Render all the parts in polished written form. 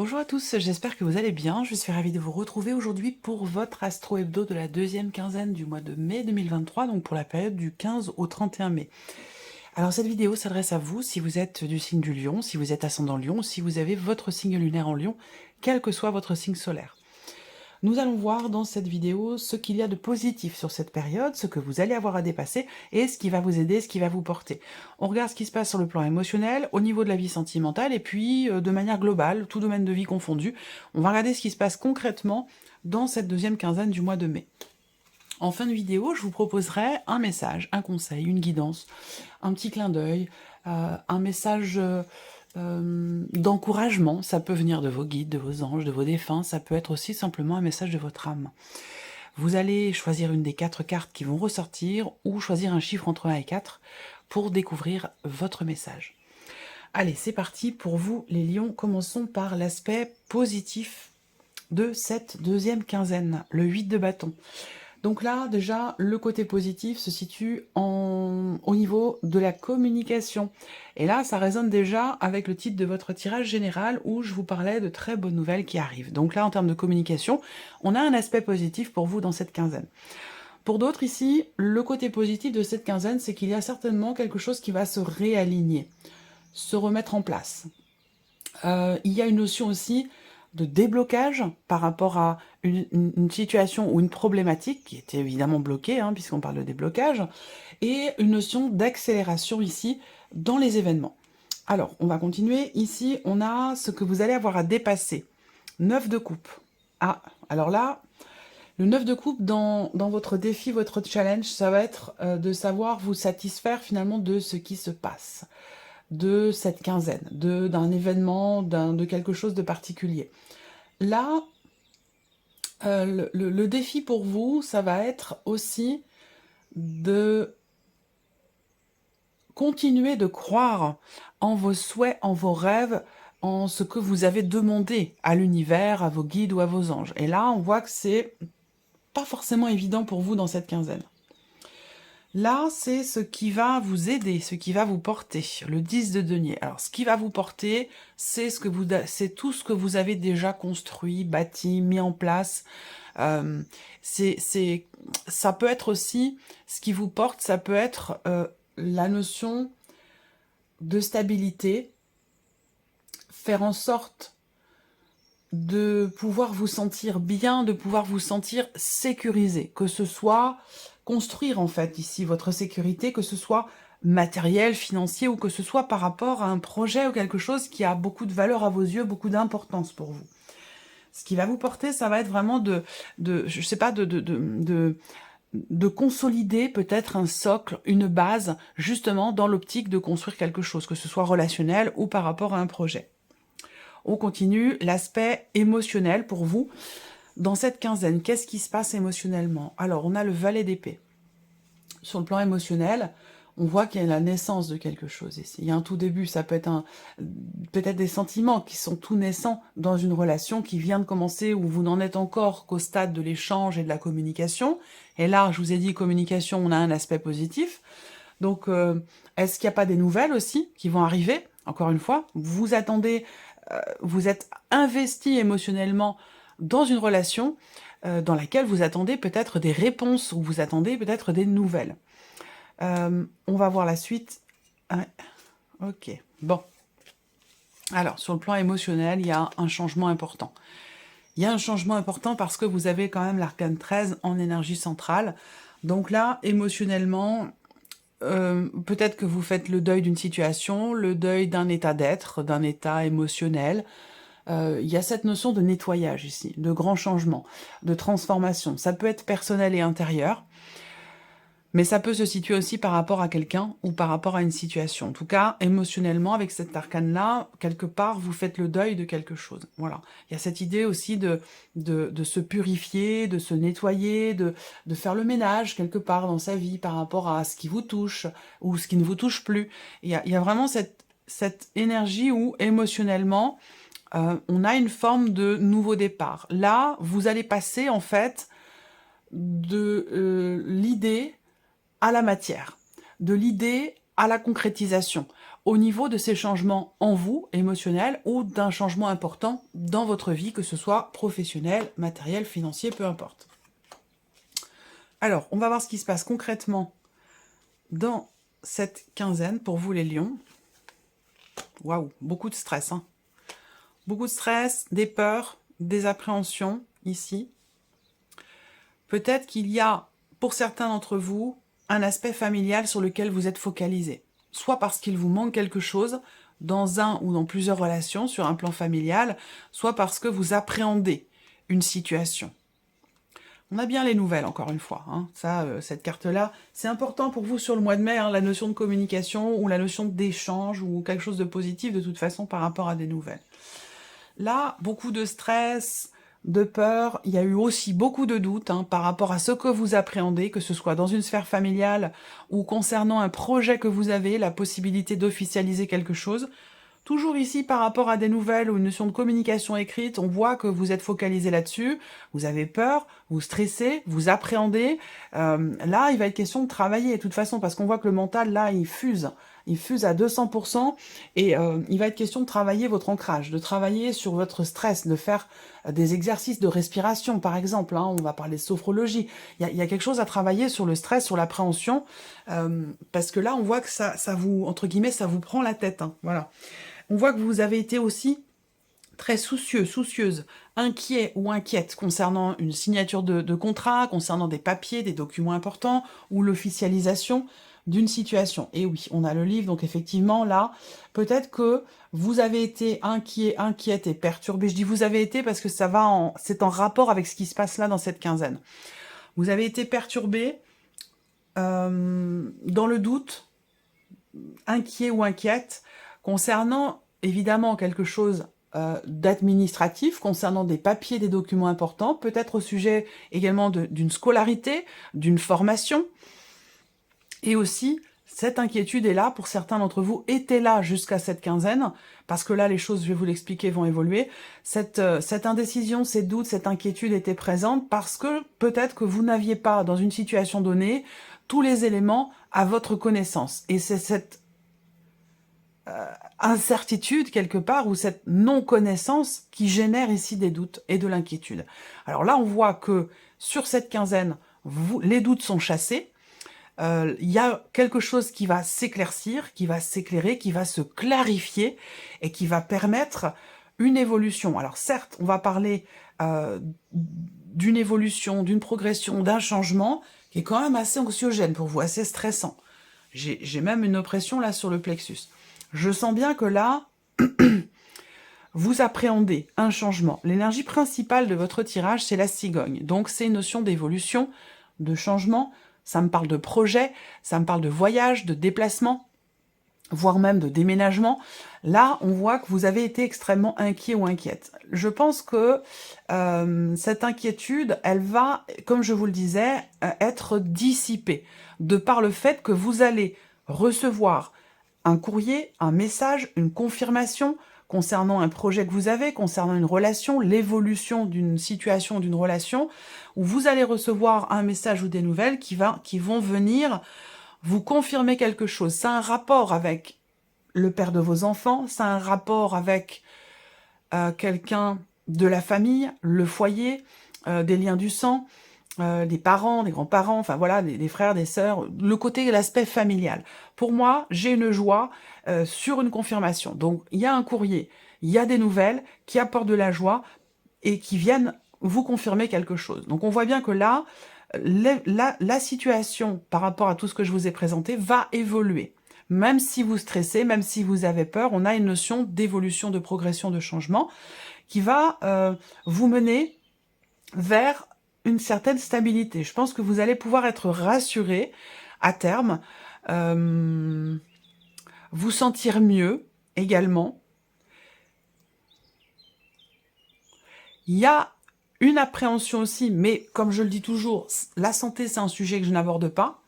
Bonjour à tous, j'espère que vous allez bien. Je suis ravie de vous retrouver aujourd'hui pour votre Astro Hebdo de la deuxième quinzaine du mois de mai 2023, donc pour la période du 15 au 31 mai. Alors cette vidéo s'adresse à vous si vous êtes du signe du Lion, si vous êtes ascendant Lion, si vous avez votre signe lunaire en Lion, quel que soit votre signe solaire. Nous allons voir dans cette vidéo ce qu'il y a de positif sur cette période, ce que vous allez avoir à dépasser et ce qui va vous aider, ce qui va vous porter. On regarde ce qui se passe sur le plan émotionnel, au niveau de la vie sentimentale et puis de manière globale, tout domaine de vie confondu. On va regarder ce qui se passe concrètement dans cette deuxième quinzaine du mois de mai. En fin de vidéo, je vous proposerai un message, un conseil, une guidance, un petit clin d'œil, un message d'encouragement. Ça peut venir de vos guides, de vos anges, de vos défunts. Ça peut être aussi simplement un message de votre âme. Vous allez choisir une des 4 cartes qui vont ressortir ou choisir un chiffre entre 1 et 4 pour découvrir votre message. Allez, c'est parti pour vous les lions. Commençons par l'aspect positif de cette deuxième quinzaine, le 8 de bâton. Donc là, déjà, le côté positif se situe au niveau de la communication. Et là, ça résonne déjà avec le titre de votre tirage général où je vous parlais de très bonnes nouvelles qui arrivent. Donc là, en termes de communication, on a un aspect positif pour vous dans cette quinzaine. Pour d'autres ici, le côté positif de cette quinzaine, c'est qu'il y a certainement quelque chose qui va se réaligner, se remettre en place. Il y a une notion aussi de déblocage par rapport à une situation ou une problématique qui était évidemment bloquée, hein, puisqu'on parle de déblocage, et une notion d'accélération ici dans les événements. Alors, on va continuer. Ici, on a ce que vous allez avoir à dépasser. 9 de coupe. Ah, alors là, le 9 de coupe dans votre défi, votre challenge, ça va être de savoir vous satisfaire finalement de ce qui se passe, de cette quinzaine, d'un événement, de quelque chose de particulier. Là, le défi pour vous, ça va être aussi de continuer de croire en vos souhaits, en vos rêves, en ce que vous avez demandé à l'univers, à vos guides ou à vos anges. Et là, on voit que c'est pas forcément évident pour vous dans cette quinzaine. Là, c'est ce qui va vous aider, ce qui va vous porter, le 10 de denier. Alors, ce qui va vous porter, c'est tout ce que vous avez déjà construit, bâti, mis en place. Ça peut être aussi, ce qui vous porte, ça peut être la notion de stabilité, faire en sorte de pouvoir vous sentir bien, de pouvoir vous sentir sécurisé, que ce soit construire en fait ici votre sécurité, que ce soit matériel, financier ou que ce soit par rapport à un projet ou quelque chose qui a beaucoup de valeur à vos yeux, beaucoup d'importance pour vous. Ce qui va vous porter, ça va être vraiment je sais pas, de consolider peut-être un socle, une base, justement dans l'optique de construire quelque chose, que ce soit relationnel ou par rapport à un projet. On continue l'aspect émotionnel pour vous. Dans cette quinzaine, qu'est-ce qui se passe émotionnellement? Alors, on a le valet d'épée. Sur le plan émotionnel, on voit qu'il y a la naissance de quelque chose ici. Il y a un tout début, ça peut être peut-être des sentiments qui sont tout naissants dans une relation qui vient de commencer où vous n'en êtes encore qu'au stade de l'échange et de la communication. Et là, je vous ai dit communication, on a un aspect positif. Donc, est-ce qu'il n'y a pas des nouvelles aussi qui vont arriver? Encore une fois, vous attendez, vous êtes investi émotionnellement dans une relation dans laquelle vous attendez peut-être des réponses ou vous attendez peut-être des nouvelles. On va voir la suite. Ok, bon. Alors, sur le plan émotionnel, il y a un changement important. Il y a un changement important parce que vous avez quand même l'arcane 13 en énergie centrale. Donc là, émotionnellement, peut-être que vous faites le deuil d'une situation, le deuil d'un état d'être, d'un état émotionnel. Il y a cette notion de nettoyage ici, de grand changement, de transformation. Ça peut être personnel et intérieur, mais ça peut se situer aussi par rapport à quelqu'un ou par rapport à une situation. En tout cas, émotionnellement, avec cet arcane-là, quelque part, vous faites le deuil de quelque chose. Voilà. Il y a cette idée aussi de se purifier, de se nettoyer, de faire le ménage quelque part dans sa vie par rapport à ce qui vous touche ou ce qui ne vous touche plus. Il y a vraiment cette énergie où, émotionnellement, on a une forme de nouveau départ. Là, vous allez passer, en fait, de l'idée à la matière, de l'idée à la concrétisation. au niveau de ces changements en vous, émotionnels, ou d'un changement important dans votre vie, que ce soit professionnel, matériel, financier, peu importe. Alors, on va voir ce qui se passe concrètement dans cette quinzaine pour vous les lions. Waouh, beaucoup de stress, hein. Beaucoup de stress, des peurs, des appréhensions, ici. Peut-être qu'il y a, pour certains d'entre vous, un aspect familial sur lequel vous êtes focalisé. Soit parce qu'il vous manque quelque chose dans un ou dans plusieurs relations sur un plan familial, soit parce que vous appréhendez une situation. On a bien les nouvelles, encore une fois. Hein. Ça, cette carte-là, c'est important pour vous sur le mois de mai, hein, la notion de communication ou la notion d'échange ou quelque chose de positif, de toute façon, par rapport à des nouvelles. Là, beaucoup de stress, de peur. Il y a eu aussi beaucoup de doutes par rapport à ce que vous appréhendez, que ce soit dans une sphère familiale ou concernant un projet que vous avez, la possibilité d'officialiser quelque chose. Toujours ici, par rapport à des nouvelles ou une notion de communication écrite, on voit que vous êtes focalisé là-dessus, vous avez peur, vous stressez, vous appréhendez. Là, il va être question de travailler, de toute façon, parce qu'on voit que le mental, là, il fuse à 200%, et il va être question de travailler votre ancrage, de travailler sur votre stress, de faire des exercices de respiration, par exemple. On va parler de sophrologie. Il y a quelque chose à travailler sur le stress, sur l'appréhension, parce que là, on voit que ça vous, entre guillemets, ça vous prend la tête. Voilà. On voit que vous avez été aussi très soucieux, soucieuse, inquiet ou inquiète concernant une signature de contrat, concernant des papiers, des documents importants, ou l'officialisation d'une situation. Et oui, on a le livre, donc effectivement, là, peut-être que vous avez été inquiet, inquiète et perturbé. Je dis vous avez été parce que c'est en rapport avec ce qui se passe là dans cette quinzaine. Vous avez été perturbé dans le doute, inquiet ou inquiète, concernant évidemment quelque chose d'administratif, concernant des papiers, des documents importants, peut-être au sujet également d'une scolarité, d'une formation, et aussi cette inquiétude est là, pour certains d'entre vous, était là jusqu'à cette quinzaine, parce que là, les choses, je vais vous l'expliquer, vont évoluer. Cette indécision, ces doutes, cette inquiétude était présente parce que peut-être que vous n'aviez pas, dans une situation donnée, tous les éléments à votre connaissance. Et c'est cette incertitude, quelque part, ou cette non-connaissance qui génère ici des doutes et de l'inquiétude. Alors là, on voit que sur cette quinzaine, les doutes sont chassés. Il y a quelque chose qui va s'éclaircir, qui va s'éclairer, qui va se clarifier et qui va permettre une évolution. Alors certes, on va parler d'une évolution, d'une progression, d'un changement qui est quand même assez anxiogène pour vous, assez stressant. J'ai même une oppression là sur le plexus. Je sens bien que là, vous appréhendez un changement. L'énergie principale de votre tirage, c'est la cigogne. Donc c'est une notion d'évolution, de changement. Ça me parle de projet, ça me parle de voyage, de déplacement, voire même de déménagement. Là, on voit que vous avez été extrêmement inquiet ou inquiète. Je pense que cette inquiétude, elle va, comme je vous le disais, être dissipée, de par le fait que vous allez recevoir un courrier, un message, une confirmation concernant un projet que vous avez, concernant une relation, l'évolution d'une situation, d'une relation, où vous allez recevoir un message ou des nouvelles qui vont venir vous confirmer quelque chose. Ça a un rapport avec le père de vos enfants, ça a un rapport avec quelqu'un de la famille, le foyer, des liens du sang, des parents, des grands-parents, enfin voilà, des frères, des sœurs, le côté, l'aspect familial. Pour moi, j'ai une joie sur une confirmation. Donc, il y a un courrier, il y a des nouvelles qui apportent de la joie et qui viennent vous confirmer quelque chose. Donc, on voit bien que là, la situation par rapport à tout ce que je vous ai présenté va évoluer. Même si vous stressez, même si vous avez peur, on a une notion d'évolution, de progression, de changement qui va vous mener vers une certaine stabilité. Je pense que vous allez pouvoir être rassuré à terme, vous sentir mieux également. Il y a une appréhension aussi, mais comme je le dis toujours, la santé c'est un sujet que je n'aborde pas,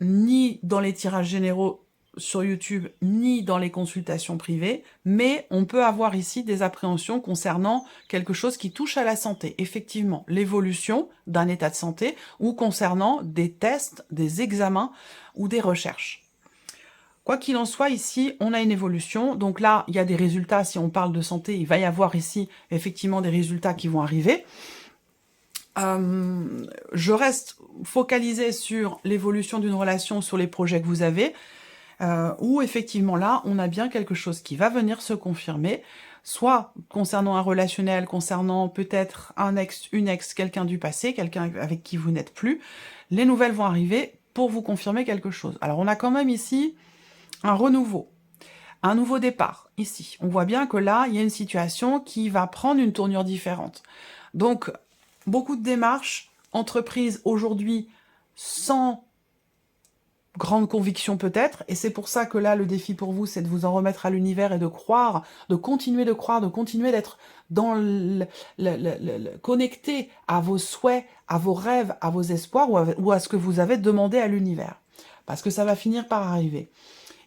ni dans les tirages généraux sur YouTube, ni dans les consultations privées, mais on peut avoir ici des appréhensions concernant quelque chose qui touche à la santé, effectivement, l'évolution d'un état de santé, ou concernant des tests, des examens ou des recherches. Quoi qu'il en soit, ici, on a une évolution. Donc là, il y a des résultats. Si on parle de santé, il va y avoir ici, effectivement, des résultats qui vont arriver. Je reste focalisée sur l'évolution d'une relation, sur les projets que vous avez, où effectivement là, on a bien quelque chose qui va venir se confirmer, soit concernant un relationnel, concernant peut-être un ex, une ex, quelqu'un du passé, quelqu'un avec qui vous n'êtes plus. Les nouvelles vont arriver pour vous confirmer quelque chose. Alors on a quand même ici un renouveau, un nouveau départ, ici. On voit bien que là, il y a une situation qui va prendre une tournure différente. Donc, beaucoup de démarches entreprises aujourd'hui sans grande conviction peut-être, et c'est pour ça que là, le défi pour vous, c'est de vous en remettre à l'univers et de croire, de continuer d'être dans connecté à vos souhaits, à vos rêves, à vos espoirs, ou à ce que vous avez demandé à l'univers. Parce que ça va finir par arriver.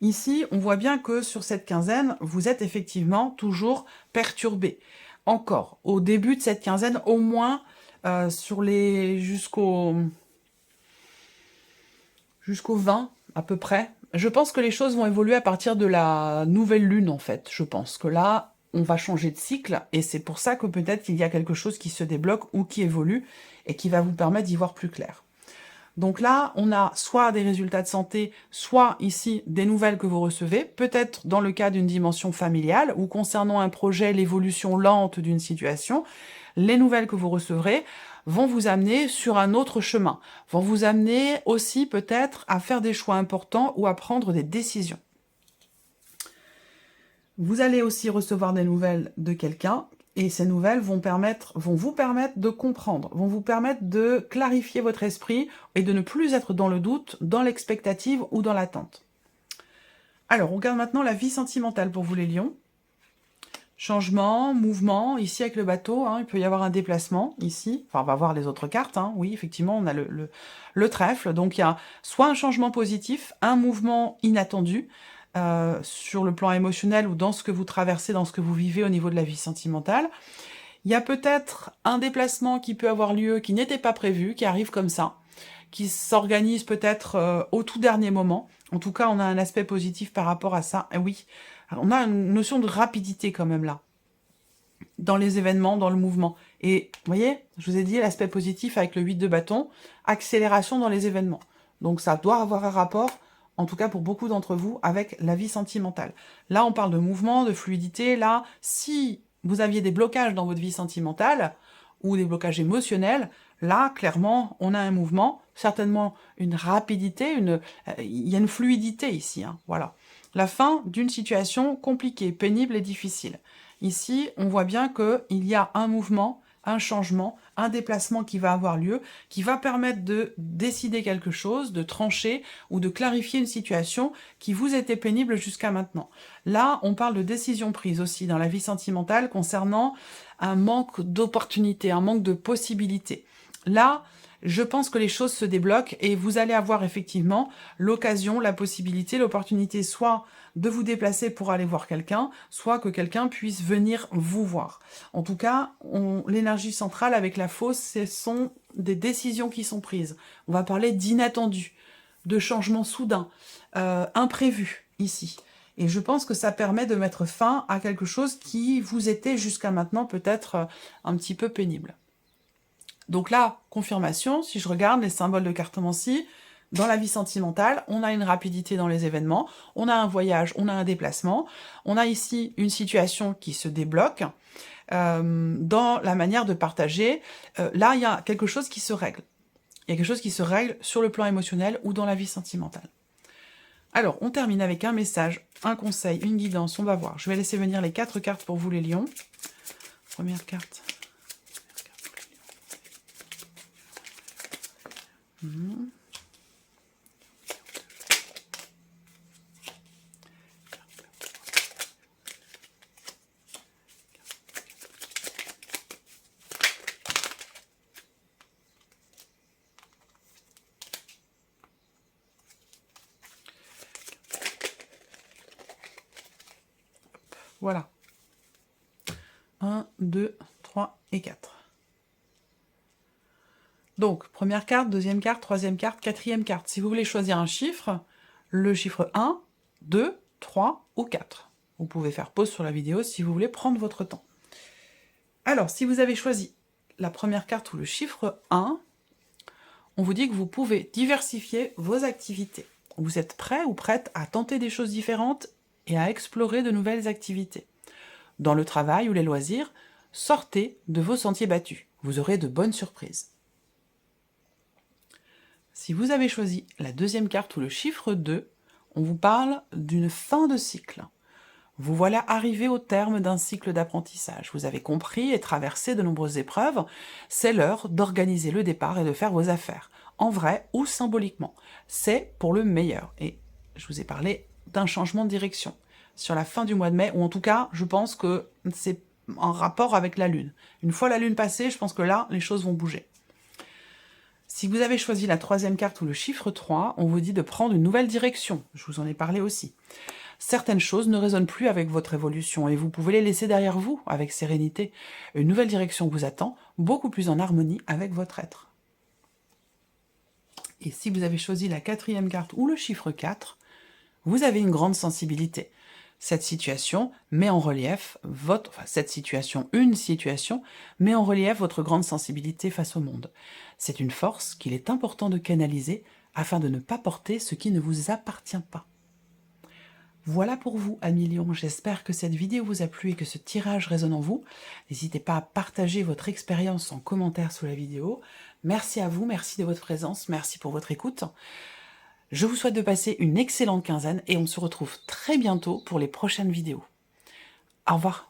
Ici, on voit bien que sur cette quinzaine, vous êtes effectivement toujours perturbé. Encore, au début de cette quinzaine, au moins sur les jusqu'au 20 à peu près. Je pense que les choses vont évoluer à partir de la nouvelle lune en fait. Je pense que là, on va changer de cycle et c'est pour ça que peut-être il y a quelque chose qui se débloque ou qui évolue et qui va vous permettre d'y voir plus clair. Donc là, on a soit des résultats de santé, soit ici des nouvelles que vous recevez, peut-être dans le cas d'une dimension familiale ou concernant un projet, l'évolution lente d'une situation. Les nouvelles que vous recevrez vont vous amener sur un autre chemin, vont vous amener aussi peut-être à faire des choix importants ou à prendre des décisions. Vous allez aussi recevoir des nouvelles de quelqu'un et ces nouvelles vont vous permettre de comprendre, vont vous permettre de clarifier votre esprit et de ne plus être dans le doute, dans l'expectative ou dans l'attente. Alors, on regarde maintenant la vie sentimentale pour vous les lions. Changement, mouvement, ici avec le bateau, hein, il peut y avoir un déplacement, ici. Enfin, on va voir les autres cartes, hein. Oui, effectivement, on a le trèfle. Donc, il y a soit un changement positif, un mouvement inattendu, sur le plan émotionnel ou dans ce que vous traversez, dans ce que vous vivez au niveau de la vie sentimentale. Il y a peut-être un déplacement qui peut avoir lieu, qui n'était pas prévu, qui arrive comme ça, qui s'organise peut-être au tout dernier moment. En tout cas, on a un aspect positif par rapport à ça. Et oui, on a une notion de rapidité quand même là, dans les événements, dans le mouvement. Et vous voyez, je vous ai dit l'aspect positif avec le 8 de bâton, accélération dans les événements. Donc ça doit avoir un rapport, en tout cas pour beaucoup d'entre vous, avec la vie sentimentale. Là, on parle de mouvement, de fluidité. Là, si vous aviez des blocages dans votre vie sentimentale, ou des blocages émotionnels, là, clairement, on a un mouvement, certainement une rapidité, il y a une fluidité ici, hein, voilà. La fin d'une situation compliquée, pénible et difficile. Ici, on voit bien qu'il y a un mouvement, un changement, un déplacement qui va avoir lieu, qui va permettre de décider quelque chose, de trancher ou de clarifier une situation qui vous était pénible jusqu'à maintenant. Là, on parle de décision prise aussi dans la vie sentimentale concernant un manque d'opportunités, un manque de possibilités. Là, je pense que les choses se débloquent et vous allez avoir effectivement l'occasion, la possibilité, l'opportunité soit de vous déplacer pour aller voir quelqu'un, soit que quelqu'un puisse venir vous voir. En tout cas, l'énergie centrale avec la fausse, ce sont des décisions qui sont prises. On va parler d'inattendu, de changements soudains, imprévus ici. Et je pense que ça permet de mettre fin à quelque chose qui vous était jusqu'à maintenant peut-être un petit peu pénible. Donc là, confirmation, si je regarde les symboles de cartomancie, dans la vie sentimentale, on a une rapidité dans les événements, on a un voyage, on a un déplacement, on a ici une situation qui se débloque dans la manière de partager. Là, il y a quelque chose qui se règle. Il y a quelque chose qui se règle sur le plan émotionnel ou dans la vie sentimentale. Alors, on termine avec un message, un conseil, une guidance, on va voir. Je vais laisser venir les 4 cartes pour vous les lions. Première carte. Voilà. 1, 2, 3 et 4. Donc, première carte, deuxième carte, troisième carte, quatrième carte. Si vous voulez choisir un chiffre, le chiffre 1, 2, 3 ou 4. Vous pouvez faire pause sur la vidéo si vous voulez prendre votre temps. Alors, si vous avez choisi la première carte ou le chiffre 1, on vous dit que vous pouvez diversifier vos activités. Vous êtes prêt ou prête à tenter des choses différentes et à explorer de nouvelles activités. Dans le travail ou les loisirs, sortez de vos sentiers battus. Vous aurez de bonnes surprises. Si vous avez choisi la deuxième carte ou le chiffre 2, on vous parle d'une fin de cycle. Vous voilà arrivé au terme d'un cycle d'apprentissage. Vous avez compris et traversé de nombreuses épreuves. C'est l'heure d'organiser le départ et de faire vos affaires, en vrai ou symboliquement. C'est pour le meilleur. Et je vous ai parlé d'un changement de direction sur la fin du mois de mai, ou en tout cas, je pense que c'est en rapport avec la Lune. Une fois la Lune passée, je pense que là, les choses vont bouger. Si vous avez choisi la troisième carte ou le chiffre 3, on vous dit de prendre une nouvelle direction. Je vous en ai parlé aussi. Certaines choses ne résonnent plus avec votre évolution et vous pouvez les laisser derrière vous avec sérénité. Une nouvelle direction vous attend, beaucoup plus en harmonie avec votre être. Et si vous avez choisi la quatrième carte ou le chiffre 4, vous avez une grande sensibilité. Cette situation met en relief une situation met en relief votre grande sensibilité face au monde. C'est une force qu'il est important de canaliser afin de ne pas porter ce qui ne vous appartient pas. Voilà pour vous, amis Lions. J'espère que cette vidéo vous a plu et que ce tirage résonne en vous. N'hésitez pas à partager votre expérience en commentaire sous la vidéo. Merci à vous, merci de votre présence, merci pour votre écoute. Je vous souhaite de passer une excellente quinzaine et on se retrouve très bientôt pour les prochaines vidéos. Au revoir.